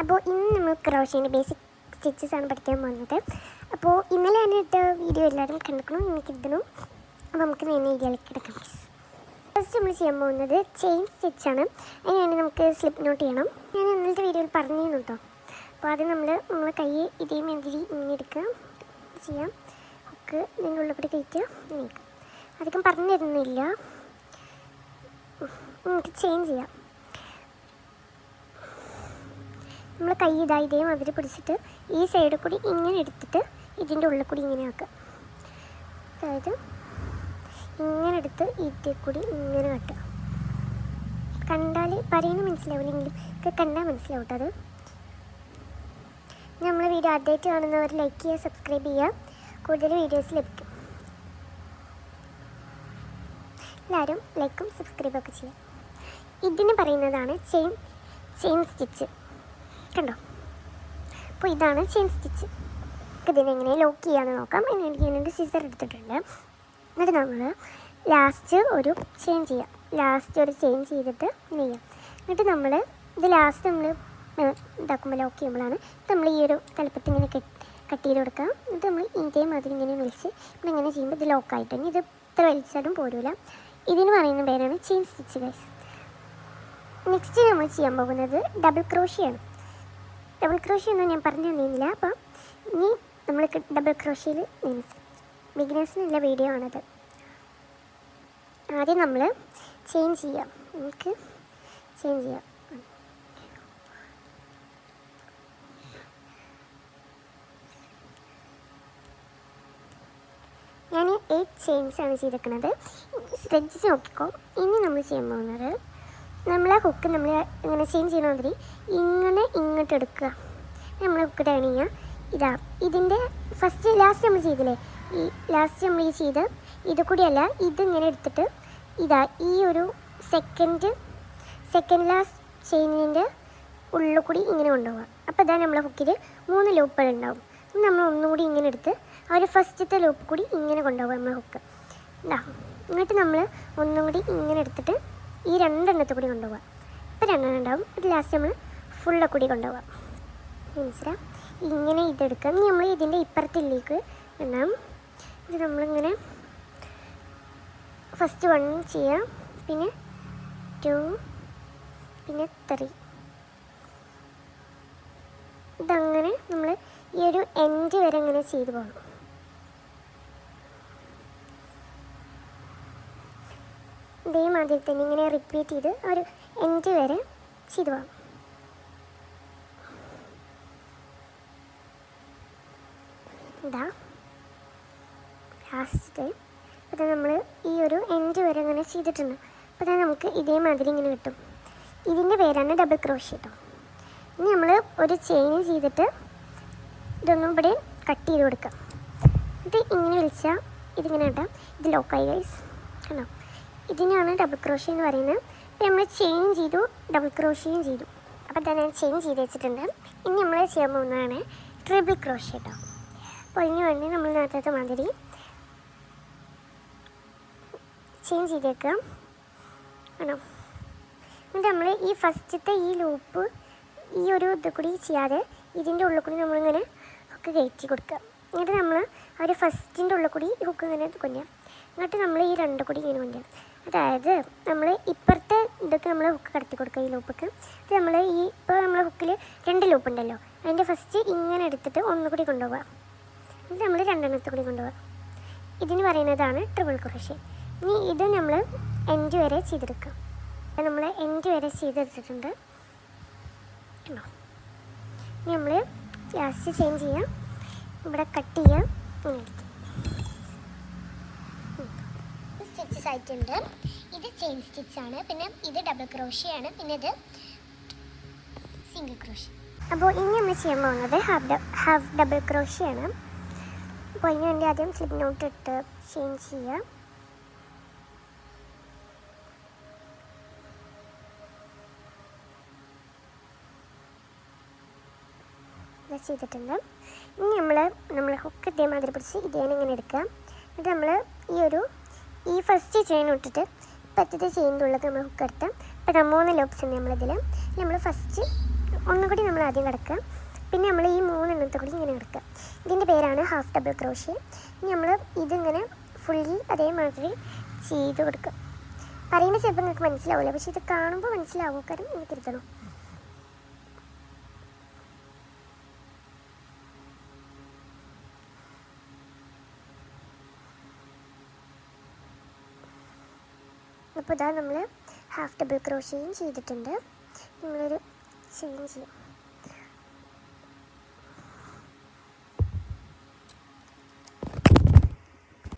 അപ്പോൾ ഇന്ന് നമ്മൾ ക്രോഷേൻ്റെ ബേസിക് സ്റ്റിച്ചസ് ആണ് പഠിക്കാൻ പോകുന്നത്. അപ്പോൾ ഇന്നലെ തന്നെ ഇട്ട വീഡിയോ എല്ലാവരും കണ്ടിരിക്കണം, എനിക്ക് ഇടണം. അപ്പോൾ നമുക്ക് നേരെ വീഡിയോയിലേക്ക് കിടക്കാം. ഫസ്റ്റ് നമ്മൾ ചെയ്യാൻ പോകുന്നത് ചെയിൻ സ്റ്റിച്ചാണ്. അതിനുവേണ്ടി നമുക്ക് സ്ലിപ്പ് നോട്ട് ചെയ്യണം. ഞാൻ ഇന്നലത്തെ വീഡിയോയിൽ പറഞ്ഞിരുന്നു കേട്ടോ. അപ്പോൾ അത് നമ്മൾ കൈ ഇതേമാതിരി ഇങ്ങനെ എടുക്കുക ചെയ്യാം. ഹുക്ക് ഇതിൻ്റെ ഉള്ളിൽ കൂടി കയറ്റുക, ഇങ്ങനെ അധികം പറഞ്ഞു തരുന്നില്ല, നമുക്ക് ചെയിൻ ചെയ്യാം. നമ്മൾ കൈ ഇതേമാതിരി പിടിച്ചിട്ട് ഈ സൈഡിൽ കൂടി ഇങ്ങനെ എടുത്തിട്ട് ഇതിൻ്റെ ഉള്ളിൽ കൂടി ഇങ്ങനെ ആക്കുക. അതായത് ഇങ്ങനെ എടുത്ത് ഇതിൽ കൂടി ഇങ്ങനെ കട്ടുക. കണ്ടാൽ പറയുന്നത് മനസ്സിലാവില്ലെങ്കിലും ഒക്കെ കണ്ടാൽ മനസ്സിലാവും കേട്ടോ. അത് നമ്മളെ വീഡിയോ ആദ്യമായിട്ട് കാണുന്നവർ ലൈക്ക് ചെയ്യുക, സബ്സ്ക്രൈബ് ചെയ്യുക, കൂടുതൽ വീഡിയോസ് ലഭിക്കും. എല്ലാവരും ലൈക്കും സബ്സ്ക്രൈബൊക്കെ ചെയ്യുക. ഇതിന് പറയുന്നതാണ് ചെയിൻ സ്റ്റിച്ച്. കണ്ടോ? അപ്പോൾ ഇതാണ് ചെയിൻ സ്റ്റിച്ച്. ഇതിനെങ്ങനെ ലോക്ക് ചെയ്യാമെന്ന് നോക്കാം. എനിക്ക് ഞാനൊരു സിസർ എടുത്തിട്ടുണ്ട്. എന്നിട്ട് നമ്മൾ ലാസ്റ്റ് ഒരു ചെയിൻ ചെയ്യാം. ഒരു ചെയിൻ ചെയ്തിട്ട് ഇങ്ങനെ ചെയ്യാം. എന്നിട്ട് നമ്മൾ ഇത് ലാസ്റ്റ് നമ്മൾ ഇതാക്കുമ്പോൾ ലോക്ക് ചെയ്യുമ്പോഴാണ് നമ്മൾ ഈ ഒരു തലപ്പത്ത് ഇങ്ങനെ കട്ട് ചെയ്ത് കൊടുക്കുക. എന്നിട്ട് നമ്മൾ ഇതേമാതിരി ഇങ്ങനെ വലിച്ച് ഇങ്ങനെ ചെയ്യുമ്പോൾ ഇത് ലോക്കായിട്ട് ഇനി ഇത് ഇത്ര വലിച്ചാലും പോരില്ല. ഇതിന് പറയുന്ന പേരാണ് ചെയിൻ സ്റ്റിച്ച് ഗൈസ്. നെക്സ്റ്റ് നമ്മൾ ചെയ്യാൻ പോകുന്നത് ഡബിൾ ക്രോഷിയാണ്. ഡബിൾ ക്രോഷി ഒന്നും ഞാൻ പറഞ്ഞു തന്നില്ല. അപ്പം ഇനി നമ്മൾ ഡബിൾ ക്രോഷിയിൽ ബിഗിനേഴ്സിനുള്ള വീഡിയോ ആണത്. ആദ്യം നമ്മൾ ചെയിൻ ചെയ്യാം. നമുക്ക് ചെയിൻ ചെയ്യാം. ഞാൻ 8 ചെയിൻസാണ് ചെയ്തിരിക്കുന്നത്. ശ്രദ്ധിച്ച് നോക്കിക്കോ. ഇനി നമ്മൾ ചെയ്യാൻ പോകുന്നത് നമ്മളെ ഹുക്ക് നമ്മൾ ഇങ്ങനെ ചെയിൻ ചെയ്യണ മാതിരി ഇങ്ങനെ ഇങ്ങോട്ട് എടുക്കുക. നമ്മൾ ഹുക്ക് ടേൺ ചെയ്യുക. ഇതിൻ്റെ ലാസ്റ്റ് നമ്മൾ ചെയ്തില്ലേ, ഈ ലാസ്റ്റ് നമ്മൾ ഈ ചെയ്ത് ഇത് കൂടിയല്ല, ഇതിങ്ങനെ എടുത്തിട്ട് ഈ ഒരു സെക്കൻഡ് ലാസ്റ്റ് ചെയിനിൻ്റെ ഉള്ളിൽ കൂടി ഇങ്ങനെ കൊണ്ടുപോകുക. അപ്പോൾ ഇതാ നമ്മളെ ഹുക്കിൽ 3 ലൂപ്പുകൾ ഉണ്ടാവും. നമ്മൾ ഒന്നുകൂടി ഇങ്ങനെ എടുത്ത് ഫസ്റ്റത്തെ ലൂപ്പ് കൂടി ഇങ്ങനെ കൊണ്ടുപോകുക നമ്മളെ ഹുക്ക്. എന്നിട്ട് നമ്മൾ ഒന്നും കൂടി ഇങ്ങനെ എടുത്തിട്ട് ഈ 2 എണ്ണത്തിൽ കൂടി കൊണ്ടുപോകുക. ഇപ്പോൾ 2 എണ്ണം ഉണ്ടാവും. അത് ലാസ്റ്റ് നമ്മൾ ഫുള്ളെ കൂടി കൊണ്ടുപോകാം. മനസ്സിലാ? ഇങ്ങനെ ഇതെടുക്കുക. ഇനി നമ്മൾ ഇതിൻ്റെ ഇപ്പുറത്തിലേക്ക് ഉണ്ടാവും. ഇത് നമ്മളിങ്ങനെ ഫസ്റ്റ് 1 ചെയ്യാം, പിന്നെ 2, പിന്നെ 3. ഇതങ്ങനെ നമ്മൾ ഈ ഒരു എൻഡ് വരെ ഇങ്ങനെ ചെയ്തു പോകണം. ഇതേമാതിരി തന്നെ ഇങ്ങനെ റിപ്പീറ്റ് ചെയ്ത് ഒരു എൻഡ് വരെ ചെയ്തു പോകാം. ലാസ്റ്റ് അപ്പോൾ നമ്മൾ ഈ ഒരു എൻഡ് വരെ ഇങ്ങനെ ചെയ്തിട്ടുണ്ട്. അപ്പോൾ തന്നെ നമുക്ക് ഇതേമാതിരി ഇങ്ങനെ കിട്ടും. ഇതിൻ്റെ പേരാണ് ഡബിൾ ക്രോഷി കേട്ടോ. ഇനി നമ്മൾ ഒരു ചെയിൻ ചെയ്തിട്ട് ഇതൊന്നും ഇവിടെ കട്ട് ചെയ്ത് കൊടുക്കുക. എന്നിട്ട് ഇങ്ങനെ വിളിച്ചാൽ ഇതിങ്ങനെ കിട്ടാം. ഇത് ലോക്കായി ഗൈസ്. കണ്ടോ? ഇതിനാണ് ഡബിൾ ക്രോഷി എന്ന് പറയുന്നത്. അപ്പോൾ നമ്മൾ ചെയിൻ ചെയ്തു, ഡബിൾ ക്രോഷിയും ചെയ്തു. അപ്പോൾ തന്നെ ഞാൻ ചെയിൻ ചെയ്ത് വെച്ചിട്ടുണ്ട്. ഇനി നമ്മൾ ചെയ്യാൻ പോകുന്നതാണ് ട്രിപ്പിൾ ക്രോഷി കേട്ടോ. അപ്പോൾ അതിന് വേണ്ടി നമ്മൾ നേരത്തെ മാതിരി ചെയിൻ ചെയ്തേക്കാം. ആണോ? എന്നിട്ട് നമ്മൾ ഈ ഫസ്റ്റത്തെ ഈ ലൂപ്പ് ഈ ഒരു ഇത് കൂടി ചെയ്യാതെ ഇതിൻ്റെ ഉള്ളിൽ കൂടി നമ്മളിങ്ങനെ ഹുക്ക് കയറ്റി കൊടുക്കുക. എന്നിട്ട് നമ്മൾ ഫസ്റ്റിൻ്റെ ഉള്ളിൽ കൂടി ഹുക്ക് ഇങ്ങനെ കൊണ്ടുവരാം. എന്നിട്ട് നമ്മൾ ഈ 2 കൂടി ഇങ്ങനെ കൊണ്ടുവരാം. അതായത് നമ്മൾ ഇപ്പുറത്തെ ഇതൊക്കെ നമ്മൾ ഹുക്ക് കടത്തി കൊടുക്കുക. ഈ ലൂപ്പൊക്കെ ഇത് നമ്മൾ ഇപ്പോൾ നമ്മളെ ഹുക്കിൽ 2 ലൂപ്പ് ഉണ്ടല്ലോ, അതിൻ്റെ ഫസ്റ്റ് ഇങ്ങനെ എടുത്തിട്ട് ഒന്നുകൂടി കൊണ്ടുപോകുക. എന്നിട്ട് നമ്മൾ 2 എണ്ണത്തിൽ കൂടി കൊണ്ടുപോകുക. ഇതിന് പറയുന്നതാണ് ട്രിപ്പിൾ ക്രോഷി. ഇനി ഇത് നമ്മൾ എൻഡ് വരെ ചെയ്തെടുക്കുക. നമ്മൾ എൻഡ് വരെ ചെയ്തെടുത്തിട്ടുണ്ട്. ഇനി നമ്മൾ ലാസ്റ്റ് ചെയിൻ ചെയ്യാം, ഇവിടെ കട്ട് ചെയ്യാം. സ്റ്റിച്ചസ് ആയിട്ടുണ്ട്. ഇത് ചെയിൻ സ്റ്റിച്ചാണ്, പിന്നെ ഇത് ഡബിൾ ക്രോഷിയാണ്, പിന്നെ ഇത് സിംഗിൾ ക്രോഷി. അപ്പോൾ ഇനി നമ്മൾ ചെയ്യാൻ പോകുന്നത് ഹാഫ് ഡബിൾ ക്രോഷിയാണ്. അപ്പോൾ അതിന് വേണ്ടി ആദ്യം സ്ലിപ്പ് നോട്ട് ഇട്ട് ചെയിൻ ചെയ്യുക. ചെയ്തിട്ടുണ്ട്. ഇനി നമ്മൾ ഹുക്ക് ഇതേമാതിരി പിടിച്ച് ഇങ്ങനെ എടുക്കുക. എന്നിട്ട് നമ്മൾ ഈ ഫസ്റ്റ് ചെയിൻ ഇട്ടിട്ട് പറ്റത്തെ ചെയിൻ്റെ ഉള്ളത് നമ്മൾ ഹുക്ക് എടുത്താൽ. അപ്പോൾ 3 ലൂപ്സ് ഉണ്ട് നമ്മളിതിൽ. നമ്മൾ ഫസ്റ്റ് ഒന്നുകൂടി നമ്മൾ ആദ്യം കിടക്കുക. പിന്നെ നമ്മൾ ഈ 3 എണ്ണത്തെ കൂടി ഇങ്ങനെ കിടക്കുക. ഇതിൻ്റെ പേരാണ് ഹാഫ് ഡബിൾ ക്രോഷ്യ. ഇനി നമ്മൾ ഇതിങ്ങനെ ഫുള്ളി അതേമാതിരി ചെയ്ത് കൊടുക്കുക. പറയുമ്പോൾ ചിലപ്പോൾ നിങ്ങൾക്ക് മനസ്സിലാവില്ല, പക്ഷെ ഇത് കാണുമ്പോൾ മനസ്സിലാവും. കാരണം എനിക്ക് തിരുത്തണം. അപ്പോൾ ഇതാ നമ്മൾ ഹാഫ് ഡബിൾ ക്രോഷ്യയും ചെയ്തിട്ടുണ്ട്. നമ്മളൊരു ചെയിൻ ചെയ്യും.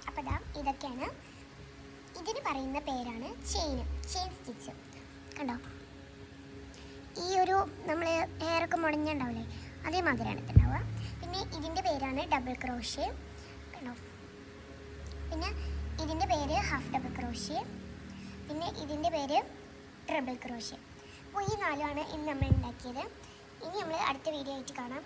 അപ്പോൾ ഇതാ ഇതൊക്കെയാണ്, ഇതിന് പറയുന്ന പേരാണ് ചെയിൻ സ്റ്റിച്ച്. കണ്ടോ, ഈ ഒരു നമ്മൾ ഹെയറൊക്കെ മുടഞ്ഞുണ്ടാവില്ലേ, അതേമാതിരിയാണ് ഇതുണ്ടാവുക. പിന്നെ ഇതിൻ്റെ പേരാണ് ഡബിൾ ക്രോഷ്യ. കണ്ടോ, പിന്നെ ഇതിൻ്റെ പേര് ഹാഫ് ഡബിൾ ക്രോഷ്യ. പിന്നെ ഇതിൻ്റെ പേര് ട്രിപ്പിൾ ക്രോഷ്യ. അപ്പോൾ ഈ 4 ആണ് ഇന്ന് നമ്മൾ ഉണ്ടാക്കിയത്. ഇനി നമ്മൾ അടുത്ത വീഡിയോ ആയിട്ട് കാണാം.